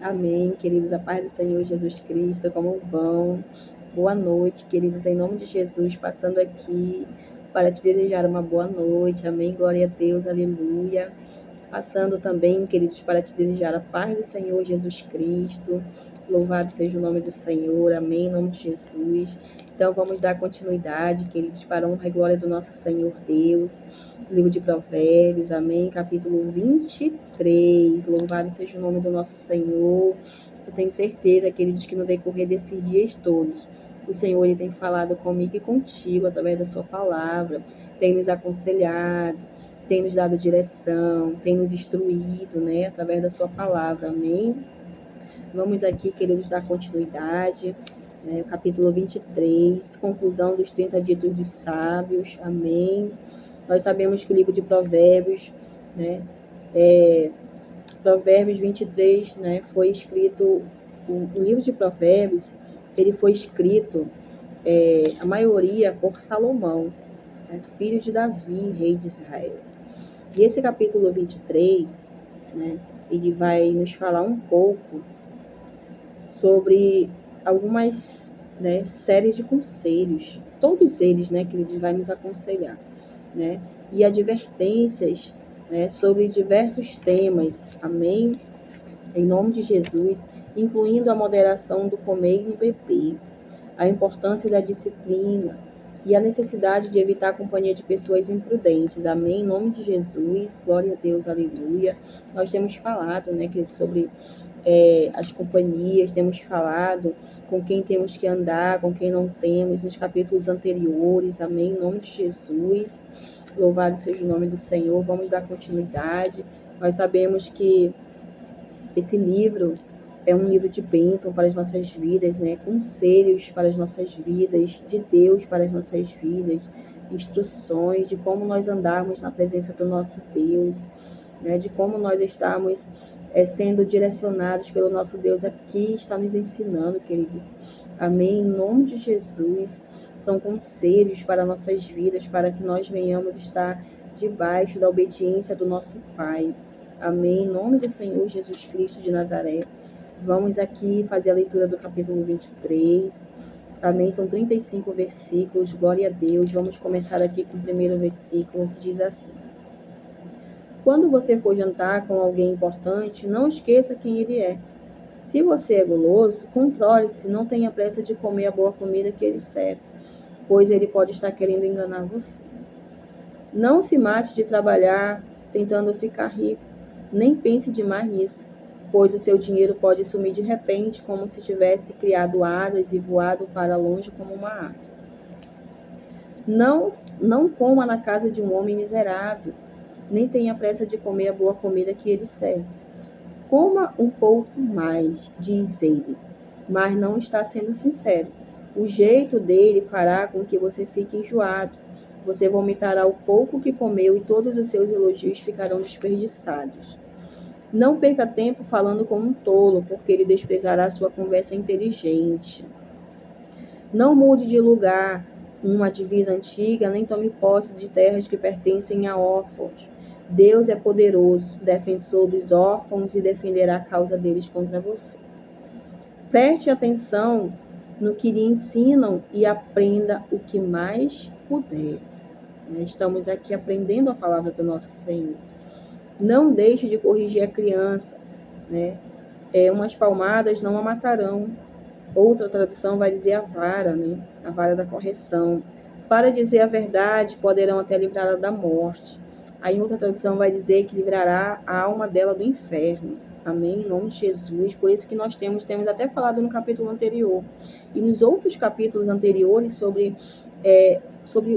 Amém, queridos, a paz do Senhor Jesus Cristo, como vão? Boa noite, queridos, em nome de Jesus, passando aqui para te desejar uma boa noite, amém, glória a Deus, aleluia. Passando também, queridos, para te desejar a paz do Senhor Jesus Cristo, louvado seja o nome do Senhor, amém, em nome de Jesus. Então, vamos dar continuidade, queridos, para a honra e glória do nosso Senhor Deus. Livro de Provérbios, amém, capítulo 23. Louvado seja o nome do nosso Senhor. Eu tenho certeza, queridos, que no decorrer desses dias todos, o Senhor ele tem falado comigo e contigo através da sua palavra, tem nos aconselhado, tem nos dado direção, tem nos instruído, né, através da sua palavra, amém? Vamos aqui, queridos, dar continuidade, né, capítulo 23, conclusão dos 30 ditos dos sábios, amém? Nós sabemos que o livro de Provérbios, né, Provérbios 23, né, foi escrito, o livro de Provérbios, ele foi escrito, a maioria por Salomão, né, filho de Davi, rei de Israel. E esse capítulo 23, né, ele vai nos falar um pouco sobre algumas, né, séries de conselhos, todos eles, né, que ele vai nos aconselhar, né, e advertências, né, sobre diversos temas, amém? Em nome de Jesus, incluindo a moderação do comer e do beber, a importância da disciplina e a necessidade de evitar a companhia de pessoas imprudentes, amém? Em nome de Jesus, glória a Deus, aleluia. Nós temos falado, né, querido, sobre as companhias, temos falado com quem temos que andar, com quem não temos, nos capítulos anteriores, amém? Em nome de Jesus, louvado seja o nome do Senhor. Vamos dar continuidade. Nós sabemos que esse livro é um livro de bênção para as nossas vidas, né? Conselhos para as nossas vidas, de Deus para as nossas vidas, instruções de como nós andarmos na presença do nosso Deus, né? De como nós estamos sendo direcionados pelo nosso Deus aqui, está nos ensinando, queridos. Amém? Em nome de Jesus, são conselhos para nossas vidas, para que nós venhamos estar debaixo da obediência do nosso Pai. Amém? Em nome do Senhor Jesus Cristo de Nazaré. Vamos aqui fazer a leitura do capítulo 23. Amém? São 35 versículos. Glória a Deus. Vamos começar aqui com o primeiro versículo, que diz assim: quando você for jantar com alguém importante, não esqueça quem ele é. Se você é guloso, controle-se, não tenha pressa de comer a boa comida que ele serve, pois ele pode estar querendo enganar você. Não se mate de trabalhar tentando ficar rico, nem pense demais nisso, pois o seu dinheiro pode sumir de repente, como se tivesse criado asas e voado para longe como uma ave. Não coma na casa de um homem miserável, nem tenha pressa de comer a boa comida que ele serve. Coma um pouco mais, diz ele, mas não está sendo sincero. O jeito dele fará com que você fique enjoado. Você vomitará o pouco que comeu e todos os seus elogios ficarão desperdiçados. Não perca tempo falando como um tolo, porque ele desprezará sua conversa inteligente. Não mude de lugar uma divisa antiga, nem tome posse de terras que pertencem a órfãos. Deus é poderoso, defensor dos órfãos, e defenderá a causa deles contra você. Preste atenção no que lhe ensinam e aprenda o que mais puder. Estamos aqui aprendendo a palavra do nosso Senhor. Não deixe de corrigir a criança, né? Umas palmadas não a matarão. Outra tradução vai dizer a vara, né? A vara da correção. Para dizer a verdade, poderão até livrá-la da morte. Aí outra tradução vai dizer que livrará a alma dela do inferno. Amém? Em nome de Jesus. Por isso que nós temos até falado no capítulo anterior. E nos outros capítulos anteriores sobre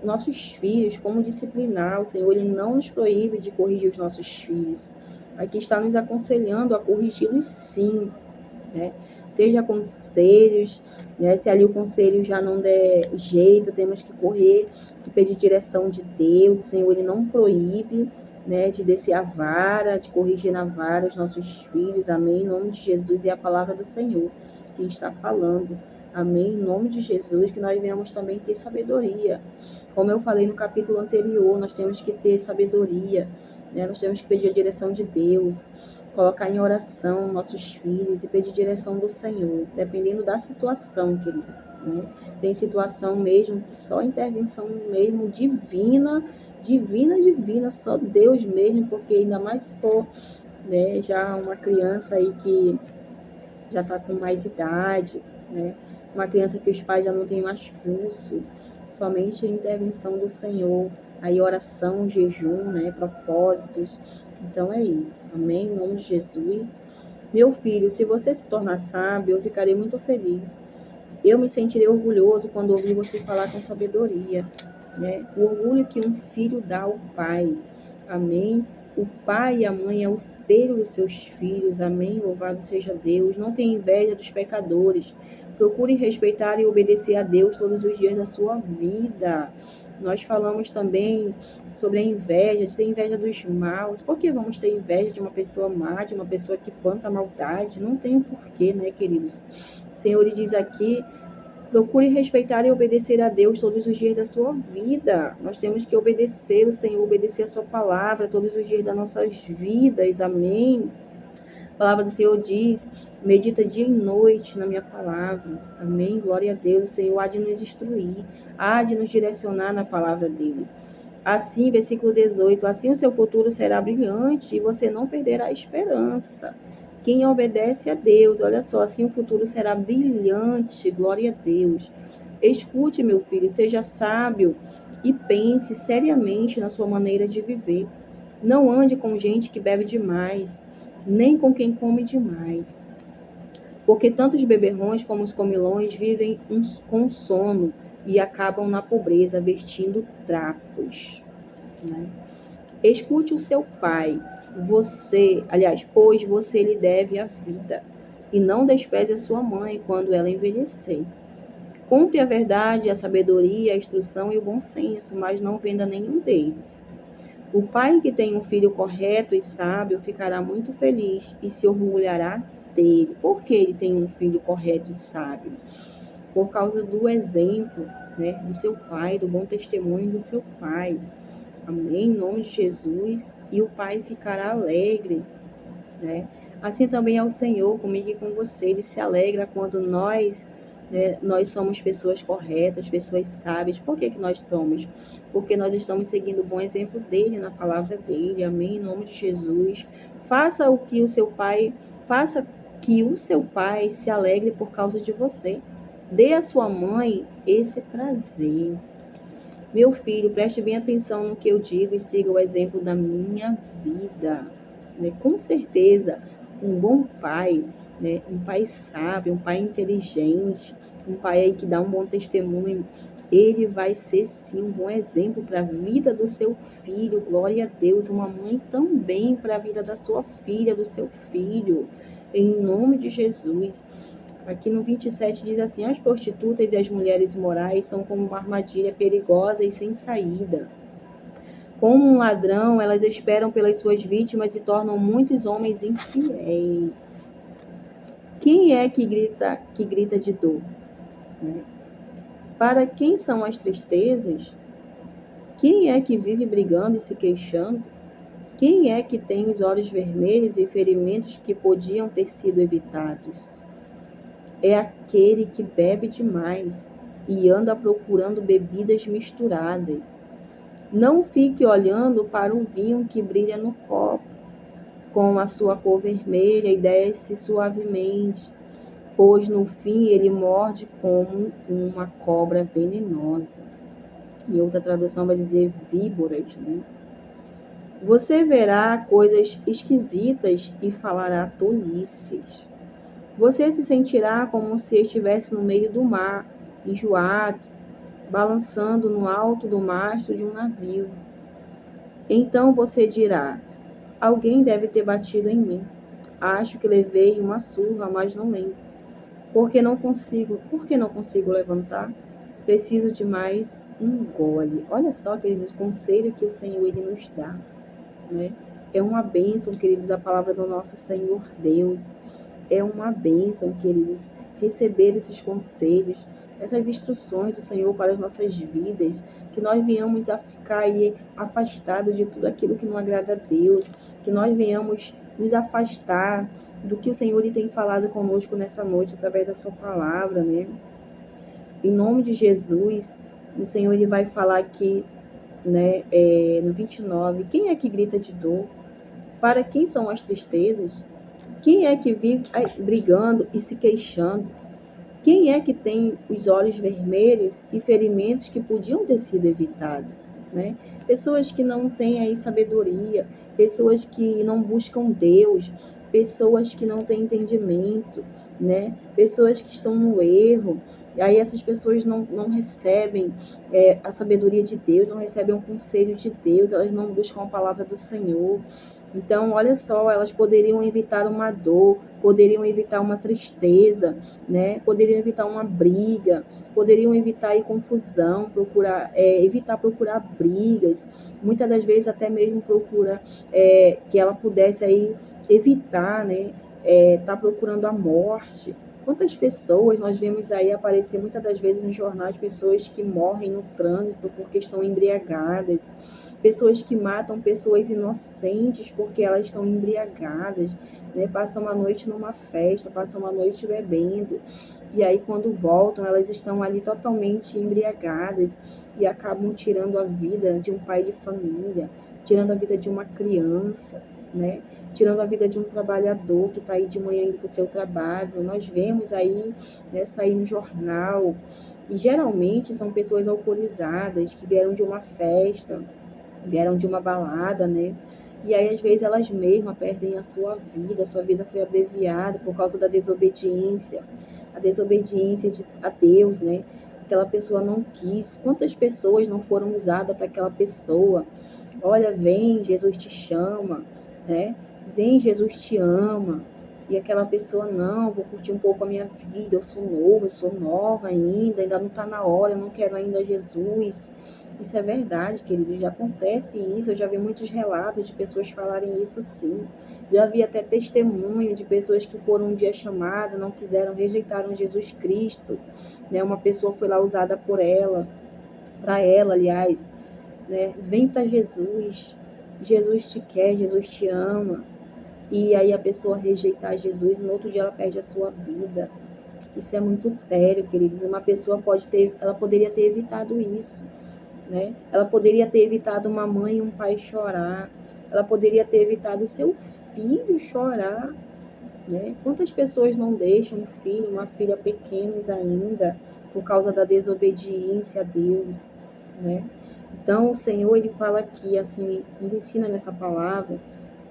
nossos filhos, como disciplinar. O Senhor ele não nos proíbe de corrigir os nossos filhos. Aqui está nos aconselhando a corrigi-los sim, né? Seja conselhos, né? Se ali o conselho já não der jeito, temos que correr e pedir direção de Deus. O Senhor ele não proíbe, né, de descer a vara, de corrigir na vara os nossos filhos, amém? Em nome de Jesus, é a palavra do Senhor que está falando, amém? Em nome de Jesus, que nós venhamos também ter sabedoria. Como eu falei no capítulo anterior, nós temos que ter sabedoria, né? Nós temos que pedir a direção de Deus. colocar em oração nossos filhos e pedir direção do Senhor, dependendo da situação, queridos, né? Tem situação mesmo que só intervenção mesmo divina, divina, só Deus mesmo, porque ainda mais se for, né, já uma criança aí que já está com mais idade, né? Uma criança que os pais já não têm mais pulso, somente a intervenção do Senhor, aí oração, jejum, né? Propósitos. Então é isso. Amém? Em nome de Jesus. Meu filho, se você se tornar sábio, eu ficarei muito feliz. Eu me sentirei orgulhoso quando ouvir você falar com sabedoria, né? O orgulho que um filho dá ao pai. Amém? O pai e a mãe é o espelho dos seus filhos. Amém? Louvado seja Deus. Não tenha inveja dos pecadores. Procure respeitar e obedecer a Deus todos os dias da sua vida. Nós falamos também sobre a inveja, de ter inveja dos maus. Por que vamos ter inveja de uma pessoa má, de uma pessoa que planta maldade? Não tem um porquê, né, queridos? O Senhor lhe diz aqui: procure respeitar e obedecer a Deus todos os dias da sua vida. Nós temos que obedecer o Senhor, obedecer a sua palavra todos os dias das nossas vidas. Amém? A palavra do Senhor diz: medita dia e noite na minha palavra. Amém? Glória a Deus. O Senhor há de nos instruir, há de nos direcionar na palavra dele. Assim, versículo 18, assim o seu futuro será brilhante e você não perderá a esperança. Quem obedece a Deus, olha só, assim o futuro será brilhante, glória a Deus. Escute, meu filho, seja sábio e pense seriamente na sua maneira de viver. Não ande com gente que bebe demais, nem com quem come demais. Porque tanto os beberrões como os comilões vivem com sono e acabam na pobreza, vestindo trapos, né? Escute o seu pai, pois você lhe deve a vida, e não despreze a sua mãe quando ela envelhecer. Compre a verdade, a sabedoria, a instrução e o bom senso, mas não venda nenhum deles. O pai que tem um filho correto e sábio ficará muito feliz e se orgulhará dele. Por que ele tem um filho correto e sábio? Por causa do exemplo, né, do seu pai, do bom testemunho do seu pai. Amém? Em nome de Jesus. E o pai ficará alegre, né? Assim também é o Senhor comigo e com você. Ele se alegra quando nós, né, nós somos pessoas corretas, pessoas sábias. Por que nós somos? Porque nós estamos seguindo o bom exemplo dele, na palavra dele. Amém? Em nome de Jesus. Faça o que o seu pai, faça que o seu pai se alegre por causa de você. Dê à sua mãe esse prazer. Meu filho, preste bem atenção no que eu digo e siga o exemplo da minha vida, né? Com certeza, um bom pai, né? Um pai sábio, um pai inteligente, um pai aí que dá um bom testemunho, ele vai ser sim um bom exemplo para a vida do seu filho, glória a Deus. Uma mãe também para a vida da sua filha, do seu filho, em nome de Jesus. Aqui no 27 diz assim: as prostitutas e as mulheres imorais são como uma armadilha perigosa e sem saída. Como um ladrão, elas esperam pelas suas vítimas e tornam muitos homens infiéis. Quem é que grita de dor, né? Para quem são as tristezas? Quem é que vive brigando e se queixando? Quem é que tem os olhos vermelhos e ferimentos que podiam ter sido evitados? É aquele que bebe demais e anda procurando bebidas misturadas. Não fique olhando para o vinho que brilha no copo, com a sua cor vermelha e desce suavemente, pois no fim ele morde como uma cobra venenosa. E outra tradução vai dizer víboras, né? Você verá coisas esquisitas e falará tolices. Você se sentirá como se estivesse no meio do mar, enjoado, balançando no alto do mastro de um navio. Então você dirá: alguém deve ter batido em mim. Acho que levei uma surra, mas não lembro. Por que não consigo levantar? Preciso de mais um gole. Olha só, queridos, o conselho que o Senhor ele nos dá, né? É uma bênção, queridos, a palavra do nosso Senhor Deus. É uma bênção, queridos, receber esses conselhos, essas instruções do Senhor para as nossas vidas, que nós venhamos a ficar aí afastados de tudo aquilo que não agrada a Deus, que nós venhamos nos afastar do que o Senhor tem falado conosco nessa noite, através da sua palavra, né? Em nome de Jesus, o Senhor ele vai falar aqui, né, no 29, quem é que grita de dor? Para quem são as tristezas? Quem é que vive brigando e se queixando? Quem é que tem os olhos vermelhos e ferimentos que podiam ter sido evitados, né? Pessoas que não têm aí sabedoria, pessoas que não buscam Deus, pessoas que não têm entendimento, né? Pessoas que estão no erro. E aí essas pessoas não recebem a sabedoria de Deus, não recebem o conselho de Deus, elas não buscam a palavra do Senhor. Então, olha só, elas poderiam evitar uma dor, poderiam evitar uma tristeza, né? Poderiam evitar uma briga, poderiam evitar aí confusão, evitar procurar brigas, muitas das vezes até mesmo procura que ela pudesse aí evitar, né? Tá procurando a morte. Quantas pessoas nós vemos aí aparecer muitas das vezes nos jornais, pessoas que morrem no trânsito porque estão embriagadas, pessoas que matam pessoas inocentes porque elas estão embriagadas, né? Passam uma noite numa festa, passam uma noite bebendo, e aí quando voltam elas estão ali totalmente embriagadas e acabam tirando a vida de um pai de família, tirando a vida de uma criança, né? Tirando a vida de um trabalhador que está aí de manhã indo para o seu trabalho. Nós vemos aí, né, sair no jornal, e geralmente são pessoas alcoolizadas que vieram de uma festa, vieram de uma balada, né? E aí, às vezes, elas mesmas perdem a sua vida foi abreviada por causa da desobediência, a desobediência a Deus, né? Aquela pessoa não quis. Quantas pessoas não foram usadas para aquela pessoa? Olha, vem, Jesus te chama, né? Vem, Jesus te ama. E aquela pessoa, não, vou curtir um pouco a minha vida, eu sou novo, eu sou nova ainda não está na hora, eu não quero ainda Jesus. Isso é verdade, querido, já acontece isso, eu já vi muitos relatos de pessoas falarem isso sim. Já vi até testemunho de pessoas que foram um dia chamadas, não quiseram, rejeitaram Jesus Cristo, né? Uma pessoa foi lá usada para ela, aliás, né? Vem para Jesus, Jesus te quer, Jesus te ama. E aí a pessoa rejeitar Jesus, no outro dia ela perde a sua vida. Isso é muito sério, queridos. Uma pessoa ela poderia ter evitado isso, né? Ela poderia ter evitado uma mãe e um pai chorar. Ela poderia ter evitado seu filho chorar, né? Quantas pessoas não deixam um filho, uma filha pequenos ainda por causa da desobediência a Deus, né? Então o Senhor ele fala aqui, assim, nos ensina nessa palavra,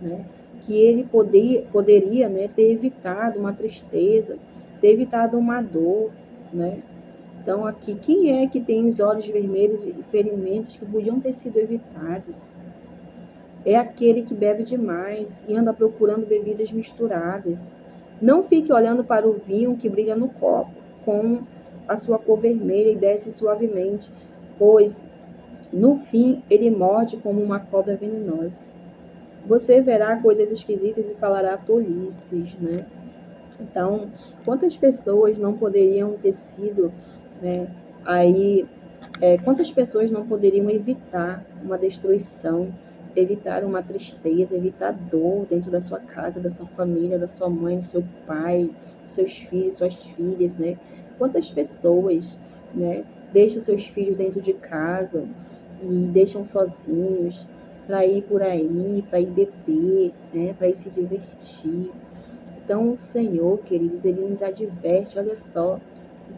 né? Que ele poderia, né, ter evitado uma tristeza, ter evitado uma dor, né? Então, aqui, quem é que tem os olhos vermelhos e ferimentos que podiam ter sido evitados? É aquele que bebe demais e anda procurando bebidas misturadas. Não fique olhando para o vinho que brilha no copo, com a sua cor vermelha e desce suavemente, pois, no fim, ele morde como uma cobra venenosa. Você verá coisas esquisitas e falará tolices, né? Então, quantas pessoas não poderiam ter sido, né, aí, quantas pessoas não poderiam evitar uma destruição, evitar uma tristeza, evitar dor dentro da sua casa, da sua família, da sua mãe, do seu pai, dos seus filhos, suas filhas, né? Quantas pessoas, né, deixam seus filhos dentro de casa e deixam sozinhos para ir por aí, para ir beber, né, para ir se divertir. Então, o Senhor, queridos, ele nos adverte, olha só,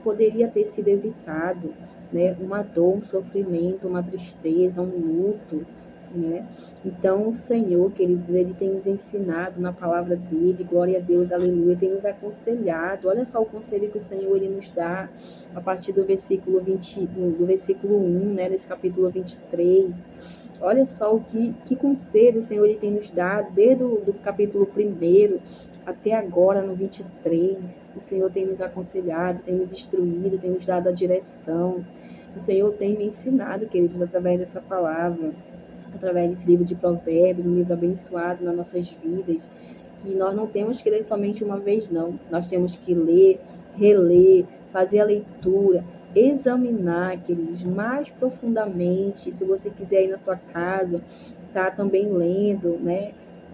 poderia ter sido evitado, né? Uma dor, um sofrimento, uma tristeza, um luto, né? Então, o Senhor, queridos, ele tem nos ensinado na palavra dele, glória a Deus, aleluia, tem nos aconselhado. Olha só o conselho que o Senhor ele nos dá a partir do versículo 20, do versículo 1, né, desse capítulo 23. Olha só que conselho o Senhor ele tem nos dado, desde o capítulo 1 até agora, no 23. O Senhor tem nos aconselhado, tem nos instruído, tem nos dado a direção. O Senhor tem me ensinado, queridos, através dessa palavra, através desse livro de Provérbios, um livro abençoado nas nossas vidas, que nós não temos que ler somente uma vez, não. Nós temos que ler, reler, fazer a leitura, examinar, queridos, mais profundamente. Se você quiser ir na sua casa, tá também lendo, né?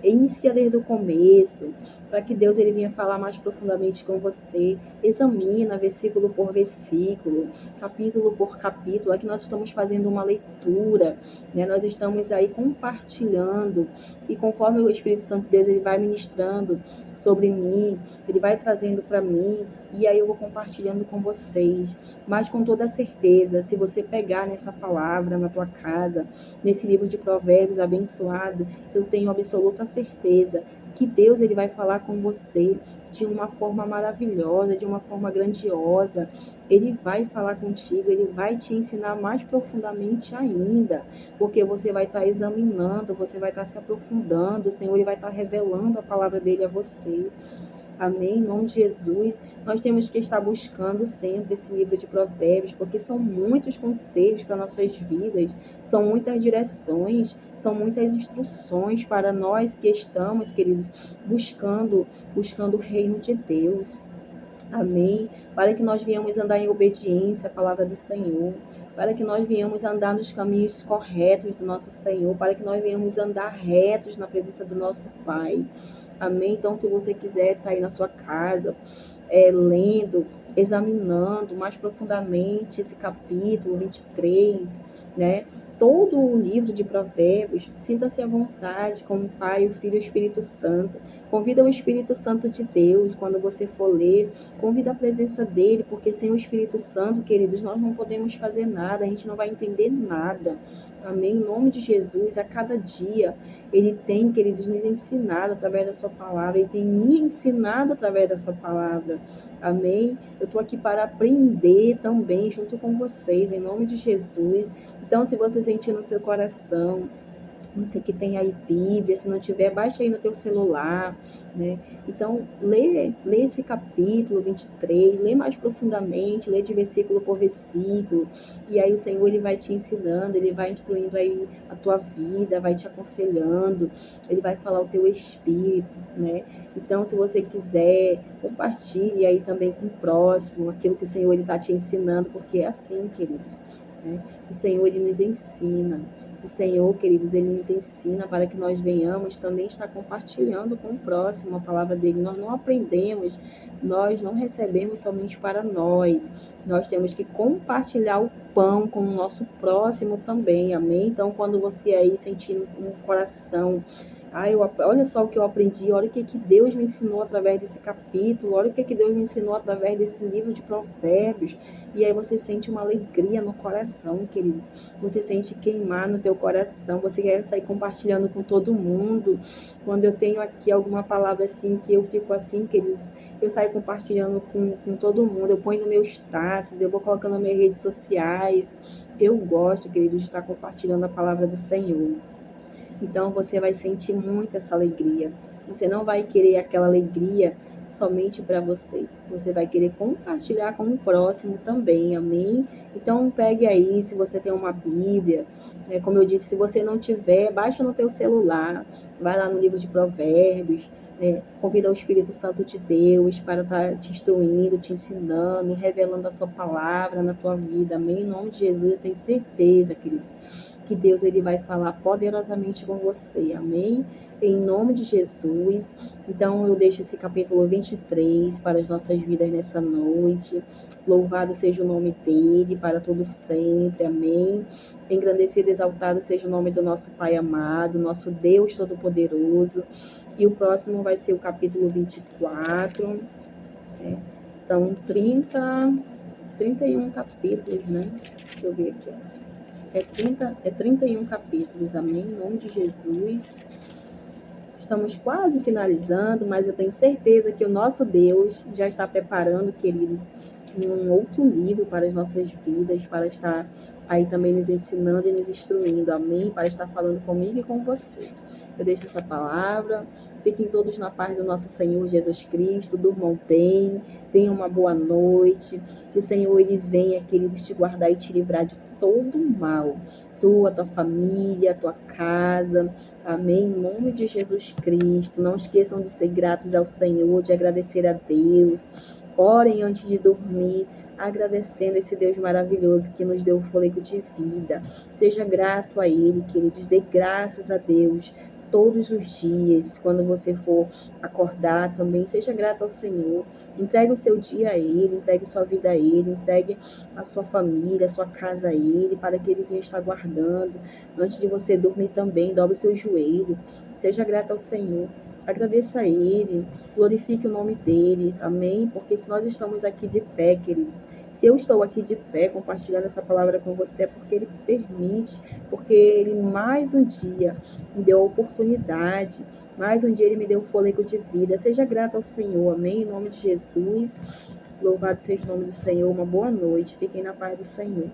inicia desde o começo, para que Deus ele venha falar mais profundamente com você. Examina versículo por versículo, capítulo por capítulo. Aqui nós estamos fazendo uma leitura, né? Nós estamos aí compartilhando, e conforme o Espírito Santo de Deus ele vai ministrando sobre mim, ele vai trazendo para mim, e aí eu vou compartilhando com vocês. Mas com toda certeza, se você pegar nessa palavra na tua casa, nesse livro de Provérbios abençoado, eu tenho absoluta certeza que Deus ele vai falar com você de uma forma maravilhosa, de uma forma grandiosa. Ele vai falar contigo, ele vai te ensinar mais profundamente ainda, porque você vai estar examinando, você vai estar se aprofundando, o Senhor ele vai estar revelando a palavra dele a você. Amém? Em nome de Jesus, nós temos que estar buscando sempre esse livro de Provérbios, porque são muitos conselhos para nossas vidas, são muitas direções, são muitas instruções para nós que estamos, queridos, buscando o reino de Deus. Amém? Para que nós venhamos andar em obediência à palavra do Senhor, para que nós venhamos andar nos caminhos corretos do nosso Senhor, para que nós venhamos andar retos na presença do nosso Pai. Amém? Então, se você quiser estar aí na sua casa, lendo, examinando mais profundamente esse capítulo 23, né? Todo o livro de Provérbios, sinta-se à vontade com o Pai, o Filho e o Espírito Santo. Convida o Espírito Santo de Deus quando você for ler, convida a presença dele, porque sem o Espírito Santo, queridos, nós não podemos fazer nada, a gente não vai entender nada. Amém? Em nome de Jesus, a cada dia, ele tem, queridos, nos ensinado através da sua palavra, ele tem me ensinado através da sua palavra. Amém? Eu estou aqui para aprender também junto com vocês, em nome de Jesus. Então, se você sentir no seu coração, você que tem aí Bíblia, se não tiver, baixa aí no teu celular, né? Então, lê esse capítulo 23, lê mais profundamente, lê de versículo por versículo, e aí o Senhor ele vai te ensinando, ele vai instruindo aí a tua vida, vai te aconselhando, ele vai falar o teu espírito, né? Então, se você quiser, compartilhe aí também com o próximo, aquilo que o Senhor ele está te ensinando, porque é assim, queridos, né? O Senhor ele nos ensina. O Senhor, queridos, ele nos ensina para que nós venhamos também estar compartilhando com o próximo a palavra dele. Nós não aprendemos, nós não recebemos somente para nós. Nós temos que compartilhar o pão com o nosso próximo também, amém? Então, quando você aí sentir no coração, olha só o que eu aprendi, olha o que Deus me ensinou através desse capítulo, olha o que Deus me ensinou através desse livro de Provérbios. E aí você sente uma alegria no coração, queridos. Você sente queimar no teu coração, você quer sair compartilhando com todo mundo. Quando eu tenho aqui alguma palavra assim, que eu fico assim, queridos, eu saio compartilhando com todo mundo, eu ponho no meu status, eu vou colocando nas minhas redes sociais. Eu gosto, queridos, de estar compartilhando a palavra do Senhor. Então, você vai sentir muito essa alegria. Você não vai querer aquela alegria somente para você. Você vai querer compartilhar com o próximo também, amém? Então, pegue aí, se você tem uma Bíblia, né? Como eu disse, se você não tiver, baixa no teu celular, vai lá no livro de Provérbios, né? Convida o Espírito Santo de Deus para estar te instruindo, te ensinando, revelando a sua palavra na tua vida, amém? Em nome de Jesus, eu tenho certeza, queridos, que Deus ele vai falar poderosamente com você, amém? Em nome de Jesus. Então, eu deixo esse capítulo 23 para as nossas vidas nessa noite. Louvado seja o nome dele para todo sempre, amém? Engrandecido e exaltado seja o nome do nosso Pai amado, nosso Deus Todo-Poderoso. E o próximo vai ser o capítulo 24. São 31 capítulos, né? Deixa eu ver aqui, ó. É 31 capítulos, amém? Em nome de Jesus. Estamos quase finalizando, mas eu tenho certeza que o nosso Deus já está preparando, queridos, um outro livro para as nossas vidas, para estar aí também nos ensinando e nos instruindo, amém? Para estar falando comigo e com você. Eu deixo essa palavra. Fiquem todos na paz do nosso Senhor Jesus Cristo, durmam bem, tenham uma boa noite, que o Senhor ele venha, queridos, te guardar e te livrar de todo mal. Tu, a tua família, a tua casa, amém? Em nome de Jesus Cristo. Não esqueçam de ser gratos ao Senhor, de agradecer a Deus. Orem antes de dormir, agradecendo esse Deus maravilhoso que nos deu o fôlego de vida. Seja grato a Ele, queridos. Dê graças a Deus todos os dias, quando você for acordar também, seja grato ao Senhor. Entregue o seu dia a Ele, entregue sua vida a Ele, entregue a sua família, a sua casa a Ele, para que Ele venha estar guardando. Antes de você dormir também, dobre o seu joelho, seja grato ao Senhor. Agradeça a Ele, glorifique o nome dEle, amém? Porque se nós estamos aqui de pé, queridos, se eu estou aqui de pé compartilhando essa palavra com você, é porque Ele permite, porque Ele mais um dia me deu a oportunidade, mais um dia Ele me deu um fôlego de vida. Seja grato ao Senhor, amém? Em nome de Jesus, louvado seja o nome do Senhor, uma boa noite, fiquem na paz do Senhor.